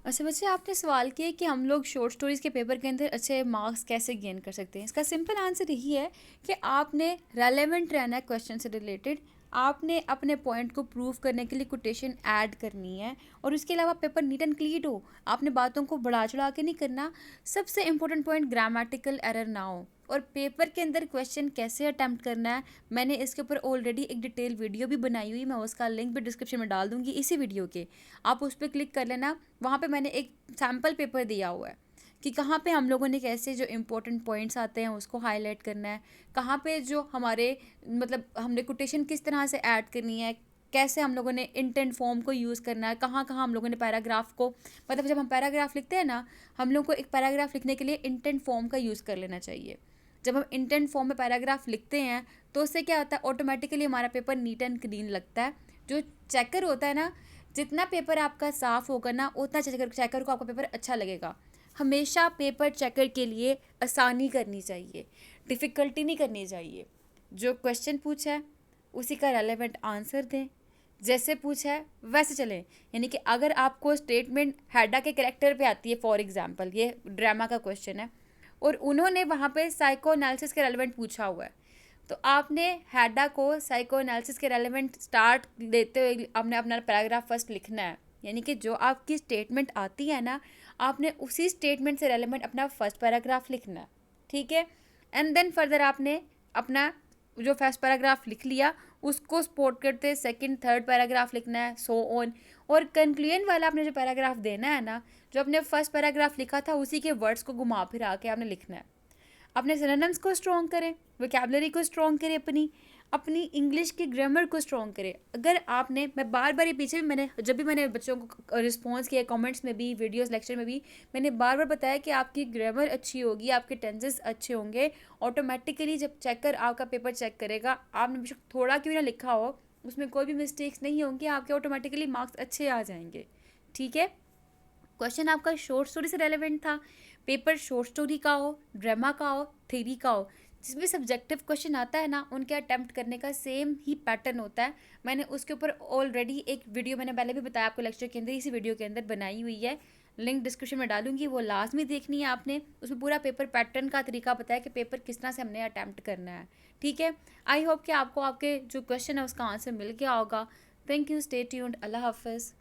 अच्छा बच्चे, आपने सवाल किया कि हम लोग शॉर्ट स्टोरीज़ के पेपर के अंदर अच्छे मार्क्स कैसे गेन कर सकते हैं। इसका सिंपल आंसर यही है कि आपने रेलेवेंट रहना है क्वेश्चन से रिलेटेड। आपने अपने पॉइंट को प्रूव करने के लिए कोटेशन ऐड करनी है, और उसके अलावा पेपर नीट एंड क्लीन हो। आपने बातों को बढ़ा चढ़ा के नहीं करना। सबसे इंपॉर्टेंट पॉइंट, ग्रामेटिकल एरर ना हो। और पेपर के अंदर क्वेश्चन कैसे अटैम्प्ट करना है, मैंने इसके ऊपर ऑलरेडी एक डिटेल वीडियो भी बनाई हुई, मैं उसका लिंक भी डिस्क्रिप्शन में डाल दूंगी इसी वीडियो के। आप उस पर क्लिक कर लेना। वहाँ पे मैंने एक सैम्पल पेपर दिया हुआ है कि कहाँ पे हम लोगों ने कैसे जो इम्पोर्टेंट पॉइंट्स आते हैं उसको हाईलाइट करना है, कहाँ पे जो हमारे मतलब हमने कोटेशन किस तरह से ऐड करनी है, कैसे हम लोगों ने इंटेंट फॉर्म को यूज़ करना है, कहाँ कहाँ हम लोगों ने पैराग्राफ को, मतलब जब हम पैराग्राफ लिखते हैं ना, हम लोग को एक पैराग्राफ लिखने के लिए इंटेंट फॉर्म का यूज़ कर लेना चाहिए। जब हम इंटेंट फॉर्म में पैराग्राफ लिखते हैं तो उससे क्या होता है, ऑटोमेटिकली हमारा पेपर नीट एंड क्लीन लगता है। जो चेकर होता है ना, जितना पेपर आपका साफ़ होगा ना, उतना चेकर को आपका पेपर अच्छा लगेगा। हमेशा पेपर चेकर के लिए आसानी करनी चाहिए, डिफ़िकल्टी नहीं करनी चाहिए। जो क्वेश्चन पूछा है उसी का रेलेवेंट आंसर दें, जैसे पूछा है वैसे चलें। यानी कि अगर आपको स्टेटमेंट हैडा के कैरेक्टर पे आती है, फॉर एग्जांपल ये ड्रामा का क्वेश्चन है और उन्होंने वहाँ पे साइको एनालिसिस के रेलेवेंट पूछा हुआ है, तो आपने हैडा को साइको एनालिसिस के रेलेवेंट स्टार्ट देते हुए आपने अपना पैराग्राफ फर्स्ट लिखना है। यानी कि जो आपकी स्टेटमेंट आती है ना, आपने उसी स्टेटमेंट से रेलेवेंट अपना फर्स्ट पैराग्राफ लिखना है, ठीक है। एंड देन फर्दर आपने अपना जो फर्स्ट पैराग्राफ लिख लिया उसको सपोर्ट करते सेकंड थर्ड पैराग्राफ लिखना है, सो ऑन। और कंक्लूजन वाला आपने जो पैराग्राफ देना है ना, जो आपने फर्स्ट पैराग्राफ लिखा था उसी के वर्ड्स को घुमा फिरा के आपने लिखना है। अपने सिनोनिम्स को स्ट्रॉन्ग करें, वोकैबुलरी को स्ट्रॉन्ग करें, अपनी अपनी इंग्लिश की ग्रामर को स्ट्रॉन्ग करें। अगर आपने, मैं बार बार ये पीछे भी मैंने जब भी मैंने बच्चों को रिस्पॉन्स किया कमेंट्स में भी, वीडियोस लेक्चर में भी, मैंने बार बार बताया कि आपकी ग्रामर अच्छी होगी, आपके टेंसेस अच्छे होंगे, ऑटोमेटिकली जब चेकर आपका पेपर चेक करेगा, आपने बेशक थोड़ा क्यों ना लिखा हो, उसमें कोई भी मिस्टेक्स नहीं होंगी, आपके ऑटोमेटिकली मार्क्स अच्छे आ जाएंगे, ठीक है। क्वेश्चन आपका शॉर्ट स्टोरी से रेलेवेंट था। पेपर शॉर्ट स्टोरी का हो, ड्रामा का हो, थ्योरी का हो, जिसमें सब्जेक्टिव क्वेश्चन आता है ना, उनके अटेम्प्ट करने का सेम ही पैटर्न होता है। मैंने उसके ऊपर ऑलरेडी एक वीडियो, मैंने पहले भी बताया आपको लेक्चर के अंदर, इसी वीडियो के अंदर बनाई हुई है, लिंक डिस्क्रिप्शन में डालूंगी, वो लाजमी देखनी है आपने। उसमें पूरा पेपर पैटर्न का तरीका बताया कि पेपर किस तरह से हमने अटैम्प्ट करना है, ठीक है। आई होप कि आपको आपके जो क्वेश्चन है उसका आंसर मिल गया होगा। थैंक यू, स्टे ट्यून्ड, अल्लाह हाफिज़।